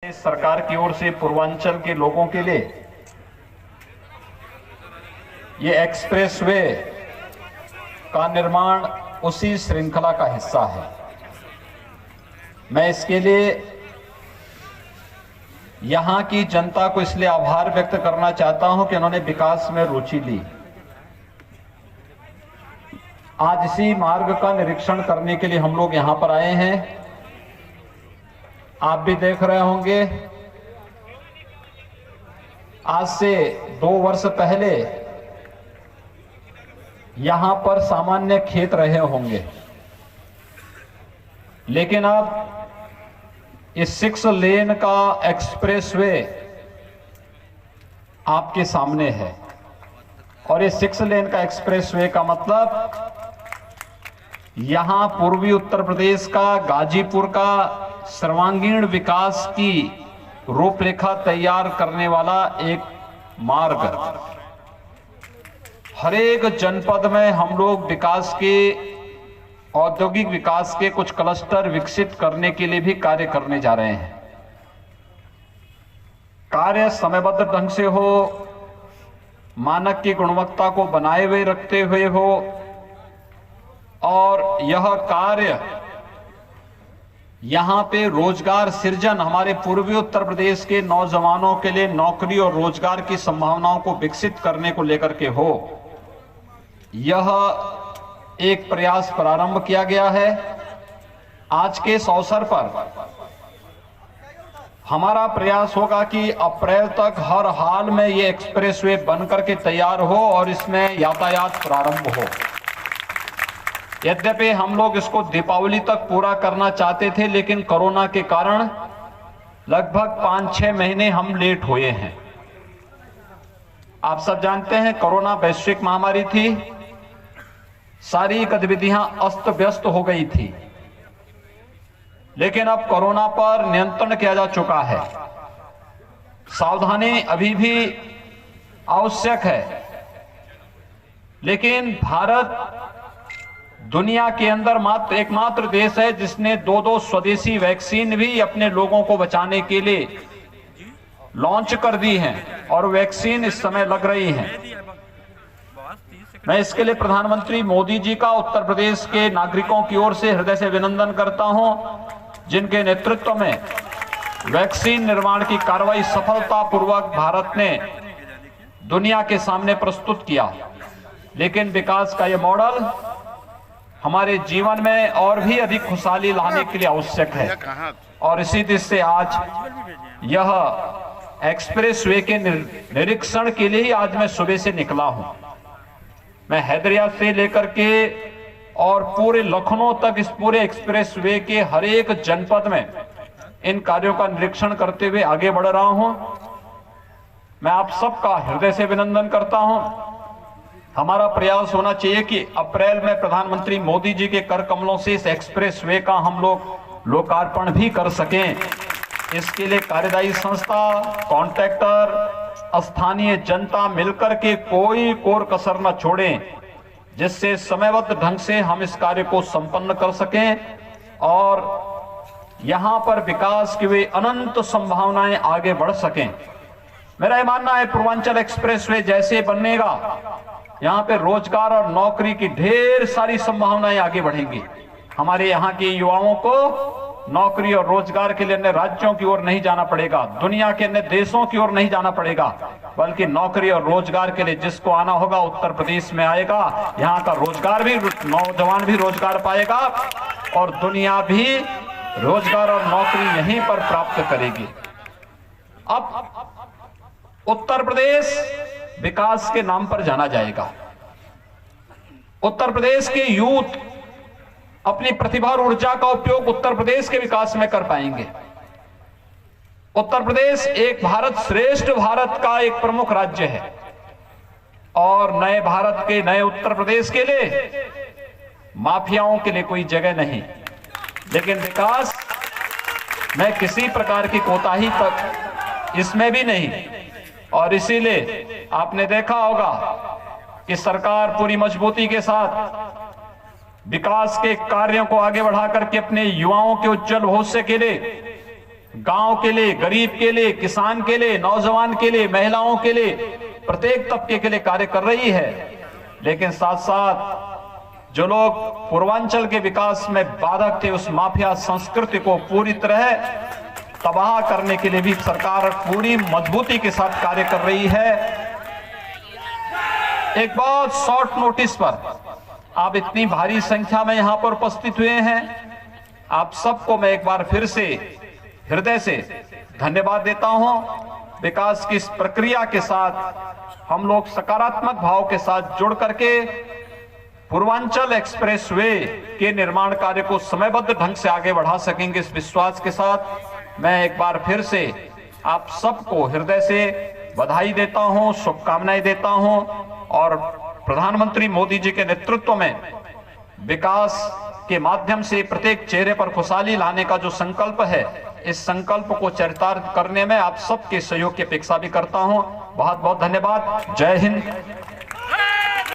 सरकार की ओर से पूर्वांचल के लोगों के लिए ये एक्सप्रेसवे का निर्माण उसी श्रृंखला का हिस्सा है। मैं इसके लिए यहां की जनता को इसलिए आभार व्यक्त करना चाहता हूं कि उन्होंने विकास में रुचि ली। आज इसी मार्ग का निरीक्षण करने के लिए हम लोग यहां पर आए हैं। आप भी देख रहे होंगे, आज से 2 वर्ष पहले यहां पर सामान्य खेत रहे होंगे, लेकिन अब इस 6 लेन का एक्सप्रेसवे आपके सामने है। और इस 6 लेन का एक्सप्रेसवे का मतलब यहां पूर्वी उत्तर प्रदेश का, गाजीपुर का सर्वांगीण विकास की रूपरेखा तैयार करने वाला एक मार्ग। हर एक जनपद में हम लोग विकास के, औद्योगिक विकास के कुछ क्लस्टर विकसित करने के लिए भी कार्य करने जा रहे हैं। कार्य समयबद्ध ढंग से हो, मानक की गुणवत्ता को बनाए हुए रखते हुए हो, और यह कार्य यहां पे रोजगार सृजन, हमारे पूर्वी उत्तर प्रदेश के नौजवानों के लिए नौकरी और रोजगार की संभावनाओं को विकसित करने को लेकर के हो। यह एक प्रयास प्रारंभ किया गया है। आज के इस अवसर पर हमारा प्रयास होगा कि अप्रैल तक हर हाल में यह एक्सप्रेसवे बनकर के तैयार हो और इसमें यातायात प्रारंभ हो। यद्यपि हम लोग इसको दीपावली तक पूरा करना चाहते थे, लेकिन कोरोना के कारण लगभग 5-6 महीने हम लेट हुए हैं। आप सब जानते हैं, कोरोना वैश्विक महामारी थी, सारी गतिविधियां अस्त व्यस्त हो गई थी, लेकिन अब कोरोना पर नियंत्रण किया जा चुका है। सावधानी अभी भी आवश्यक है, लेकिन भारत दुनिया के अंदर एकमात्र देश है जिसने 2 स्वदेशी वैक्सीन भी अपने लोगों को बचाने के लिए लॉन्च कर दी हैं, और वैक्सीन इस समय लग रही हैं। मैं इसके लिए प्रधानमंत्री मोदी जी का उत्तर प्रदेश के नागरिकों की ओर से हृदय से अभिनंदन करता हूं, जिनके नेतृत्व में वैक्सीन निर्माण की कार्रवाई सफलतापूर्वक भारत ने दुनिया के सामने प्रस्तुत किया। लेकिन विकास का यह मॉडल हमारे जीवन में और भी अधिक खुशहाली लाने के लिए आवश्यक है, और इसी दिशा से आज यह एक्सप्रेसवे के निरीक्षण के लिए ही आज मैं सुबह से निकला हूं। मैं हैदराबाद से लेकर के और पूरे लखनऊ तक इस पूरे एक्सप्रेसवे के हर एक जनपद में इन कार्यों का निरीक्षण करते हुए आगे बढ़ रहा हूं। मैं आप सबका हृदय से अभिनंदन करता हूं। हमारा प्रयास होना चाहिए कि अप्रैल में प्रधानमंत्री मोदी जी के कर कमलों से इस एक्सप्रेसवे का हम लोग लोकार्पण भी कर सकें। इसके लिए कार्यदायी संस्था, कॉन्ट्रैक्टर, स्थानीय जनता मिलकर के कोई कोर कसर न छोड़ें, जिससे समयबद्ध ढंग से हम इस कार्य को संपन्न कर सकें और यहां पर विकास की वे अनंत संभावनाएं आगे बढ़ सकें। मेरा यह मानना है, पूर्वांचल एक्सप्रेसवे जैसे बनेगा, यहां पे रोजगार और नौकरी की ढेर सारी संभावनाएं आगे बढ़ेंगी। हमारे यहां के युवाओं को नौकरी और रोजगार के लिए अन्य राज्यों की ओर नहीं जाना पड़ेगा, दुनिया के अन्य देशों की ओर नहीं जाना पड़ेगा, बल्कि नौकरी और रोजगार के लिए जिसको आना होगा उत्तर प्रदेश में आएगा। यहां का रोजगार भी, नौजवान भी रोजगार पाएगा और दुनिया भी रोजगार और नौकरी यहीं पर प्राप्त करेगी। अब उत्तर प्रदेश विकास के नाम पर जाना जाएगा। उत्तर प्रदेश के यूथ अपनी प्रतिभा और ऊर्जा का उपयोग उत्तर प्रदेश के विकास में कर पाएंगे। उत्तर प्रदेश एक भारत श्रेष्ठ भारत का एक प्रमुख राज्य है, और नए भारत के, नए उत्तर प्रदेश के लिए माफियाओं के लिए कोई जगह नहीं। लेकिन विकास में किसी प्रकार की कोताही तक इसमें भी नहीं, और इसीलिए आपने देखा होगा कि सरकार पूरी मजबूती के साथ विकास के कार्यों को आगे बढ़ा करके अपने युवाओं के उज्जवल भविष्य के लिए गांव के लिए, गरीब के लिए, किसान के लिए, नौजवान के लिए, महिलाओं के लिए, प्रत्येक तबके के लिए कार्य कर रही है। लेकिन साथ साथ जो लोग पूर्वांचल के विकास में बाधक थे, उस माफिया संस्कृति को पूरी तरह तबाह करने के लिए भी सरकार पूरी मजबूती के साथ कार्य कर रही है। एक बहुत शॉर्ट नोटिस पर आप इतनी भारी संख्या में यहां पर उपस्थित हुए हैं, आप सबको मैं एक बार फिर से हृदय से धन्यवाद देता हूं। विकास की इस प्रक्रिया के साथ हम लोग सकारात्मक भाव के साथ जुड़ करके पूर्वांचल एक्सप्रेसवे के निर्माण कार्य को समयबद्ध ढंग से आगे बढ़ा सकेंगे। इस विश्वास के साथ मैं एक बार फिर से आप सबको हृदय से बधाई देता हूं, शुभकामनाएं देता हूं और प्रधानमंत्री मोदी जी के नेतृत्व में विकास के माध्यम से प्रत्येक चेहरे पर खुशहाली लाने का जो संकल्प है, इस संकल्प को चरितार्थ करने में आप सबके सहयोग की अपेक्षा भी करता हूं। बहुत बहुत धन्यवाद। जय हिंद,